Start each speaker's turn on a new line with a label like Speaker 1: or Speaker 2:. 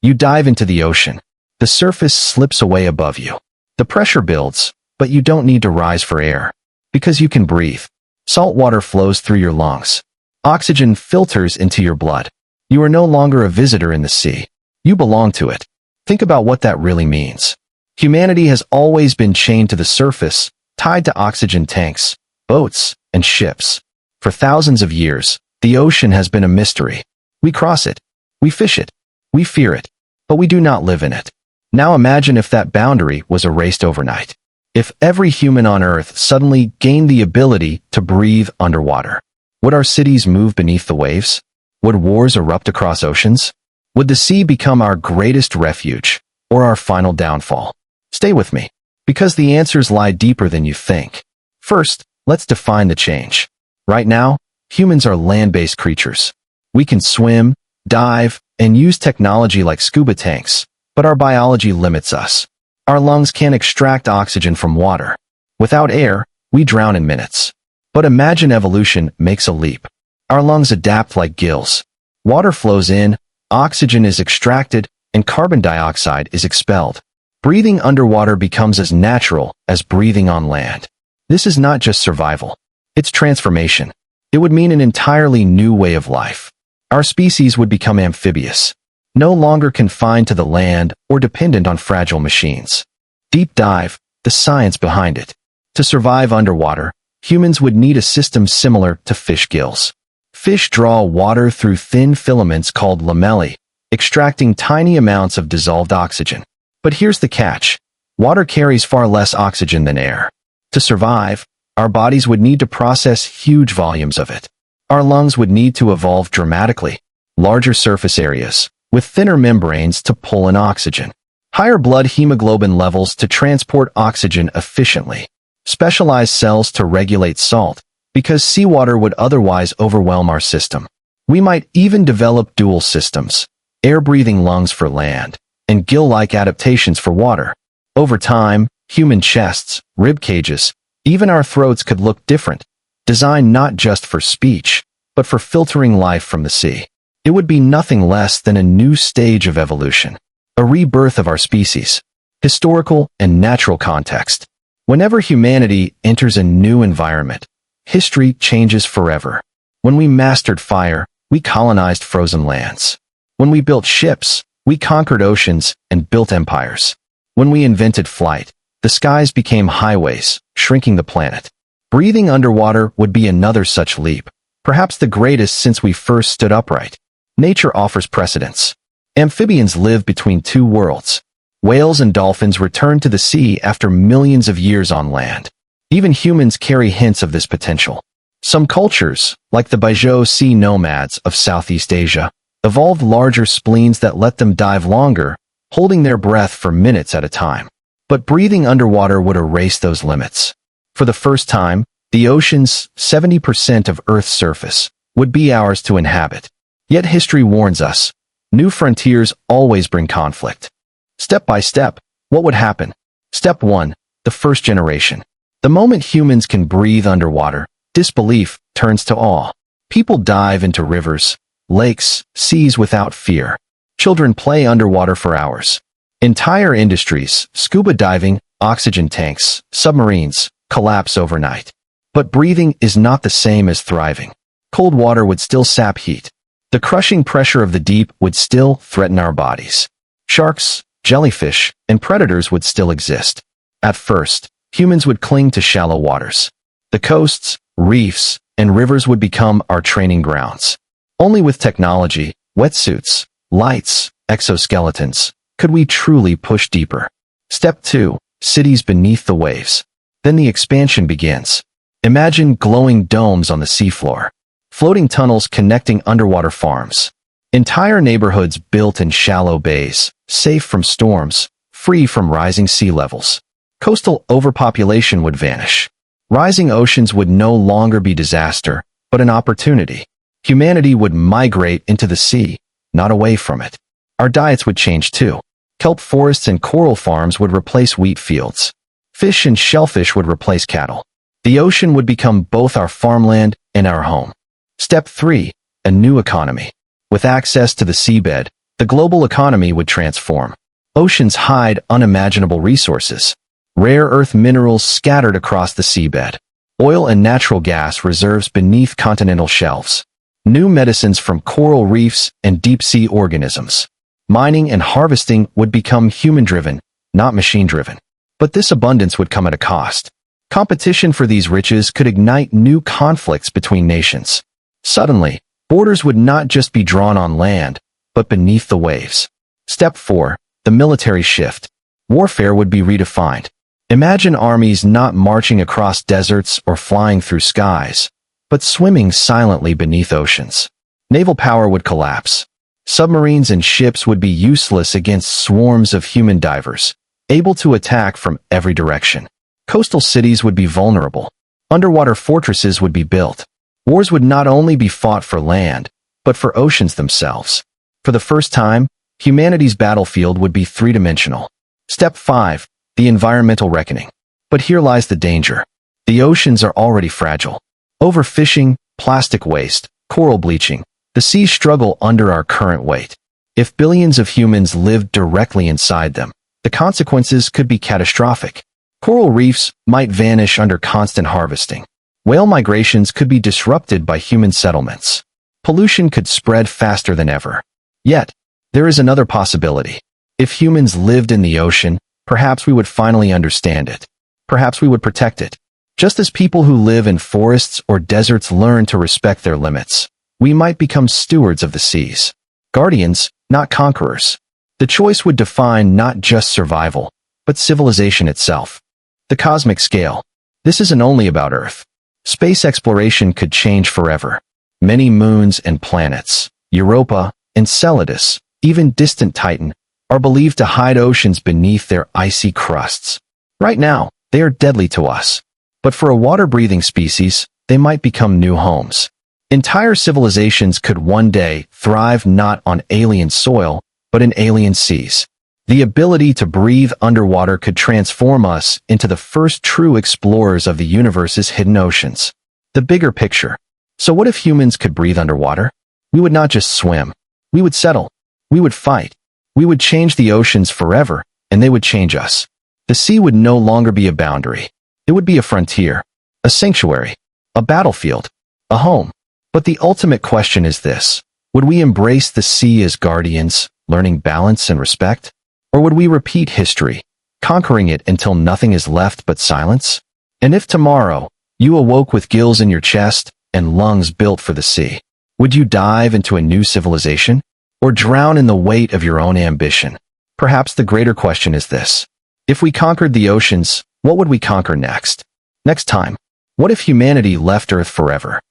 Speaker 1: You dive into the ocean. The surface slips away above you. The pressure builds, but you don't need to rise for air. Because you can breathe. Salt water flows through your lungs. Oxygen filters into your blood. You are no longer a visitor in the sea. You belong to it. Think about what that really means. Humanity has always been chained to the surface, tied to oxygen tanks, boats, and ships. For thousands of years, the ocean has been a mystery. We cross it. We fish it. We fear it. But we do not live in it. Now imagine if that boundary was erased overnight. If every human on Earth suddenly gained the ability to breathe underwater. Would our cities move beneath the waves? Would wars erupt across oceans? Would the sea become our greatest refuge, or our final downfall? Stay with me, because the answers lie deeper than you think. First, let's define the change. Right now, humans are land-based creatures. We can swim, dive, and use technology like scuba tanks, but our biology limits us. Our lungs can't extract oxygen from water. Without air, we drown in minutes. But imagine evolution makes a leap. Our lungs adapt like gills. Water flows in, oxygen is extracted, and carbon dioxide is expelled. Breathing underwater becomes as natural as breathing on land. This is not just survival. It's transformation. It would mean an entirely new way of life. Our species would become amphibious, no longer confined to the land or dependent on fragile machines. Deep dive, the science behind it. To survive underwater, humans would need a system similar to fish gills. Fish draw water through thin filaments called lamellae, extracting tiny amounts of dissolved oxygen. But here's the catch. Water carries far less oxygen than air. To survive, our bodies would need to process huge volumes of it. Our lungs would need to evolve dramatically. Larger surface areas, with thinner membranes to pull in oxygen. Higher blood hemoglobin levels to transport oxygen efficiently. Specialized cells to regulate salt, because seawater would otherwise overwhelm our system. We might even develop dual systems, air-breathing lungs for land, and gill-like adaptations for water. Over time, human chests, rib cages, even our throats could look different, designed not just for speech, but for filtering life from the sea. It would be nothing less than a new stage of evolution, a rebirth of our species. Historical and natural context. Whenever humanity enters a new environment, history changes forever. When we mastered fire, we colonized frozen lands. When we built ships, we conquered oceans and built empires. When we invented flight, the skies became highways, shrinking the planet. Breathing underwater would be another such leap, perhaps the greatest since we first stood upright. Nature offers precedents. Amphibians live between two worlds. Whales and dolphins return to the sea after millions of years on land. Even humans carry hints of this potential. Some cultures, like the Baijiu sea nomads of Southeast Asia, evolved larger spleens that let them dive longer, holding their breath for minutes at a time. But breathing underwater would erase those limits. For the first time, the ocean's 70% of Earth's surface would be ours to inhabit. Yet history warns us, new frontiers always bring conflict. Step by step, what would happen? Step 1. The first generation. The moment humans can breathe underwater, disbelief turns to awe. People dive into rivers, lakes, seas without fear. Children play underwater for hours. Entire industries, scuba diving, oxygen tanks, submarines, collapse overnight. But breathing is not the same as thriving. Cold water would still sap heat. The crushing pressure of the deep would still threaten our bodies. Sharks, jellyfish, and predators would still exist. At first, humans would cling to shallow waters. The coasts, reefs, and rivers would become our training grounds. Only with technology, wetsuits, lights, exoskeletons, could we truly push deeper. Step 2. Cities beneath the waves. Then the expansion begins. Imagine glowing domes on the seafloor. Floating tunnels connecting underwater farms. Entire neighborhoods built in shallow bays, safe from storms, free from rising sea levels. Coastal overpopulation would vanish. Rising oceans would no longer be disaster, but an opportunity. Humanity would migrate into the sea, not away from it. Our diets would change too. Kelp forests and coral farms would replace wheat fields. Fish and shellfish would replace cattle. The ocean would become both our farmland and our home. Step 3. A new economy. With access to the seabed, The global economy would transform. Oceans hide unimaginable resources. Rare earth minerals scattered across the seabed. Oil and natural gas reserves beneath continental shelves. New medicines from coral reefs and deep-sea organisms. Mining and harvesting would become human-driven, not machine-driven. But this abundance would come at a cost. Competition for these riches could ignite new conflicts between nations. Suddenly, borders would not just be drawn on land, but beneath the waves. Step 4. The military shift. Warfare would be redefined. Imagine armies not marching across deserts or flying through skies, but swimming silently beneath oceans. Naval power would collapse. Submarines and ships would be useless against swarms of human divers, able to attack from every direction. Coastal cities would be vulnerable. Underwater fortresses would be built. Wars would not only be fought for land, but for oceans themselves. For the first time, humanity's battlefield would be three-dimensional. Step 5. The environmental reckoning. But here lies the danger. The oceans are already fragile. Overfishing, plastic waste, coral bleaching. The seas struggle under our current weight. If billions of humans lived directly inside them, the consequences could be catastrophic. Coral reefs might vanish under constant harvesting. Whale migrations could be disrupted by human settlements. Pollution could spread faster than ever. Yet, there is another possibility. If humans lived in the ocean, perhaps we would finally understand it. Perhaps we would protect it. Just as people who live in forests or deserts learn to respect their limits, we might become stewards of the seas. Guardians, not conquerors. The choice would define not just survival, but civilization itself. The cosmic scale. This isn't only about Earth. Space exploration could change forever. Many moons and planets, Europa, Enceladus, even distant Titan, are believed to hide oceans beneath their icy crusts. Right now, they are deadly to us. But for a water-breathing species, they might become new homes. Entire civilizations could one day thrive not on alien soil, but in alien seas. The ability to breathe underwater could transform us into the first true explorers of the universe's hidden oceans. The bigger picture. So what if humans could breathe underwater? We would not just swim. We would settle. We would fight. We would change the oceans forever, and they would change us. The sea would no longer be a boundary. It would be a frontier, a sanctuary, a battlefield, a home. But the ultimate question is this: would we embrace the sea as guardians, learning balance and respect? Or would we repeat history, conquering it until nothing is left but silence? And if tomorrow, you awoke with gills in your chest and lungs built for the sea, would you dive into a new civilization? Or drown in the weight of your own ambition? Perhaps the greater question is this: if we conquered the oceans, what would we conquer next? Next time, what if humanity left Earth forever?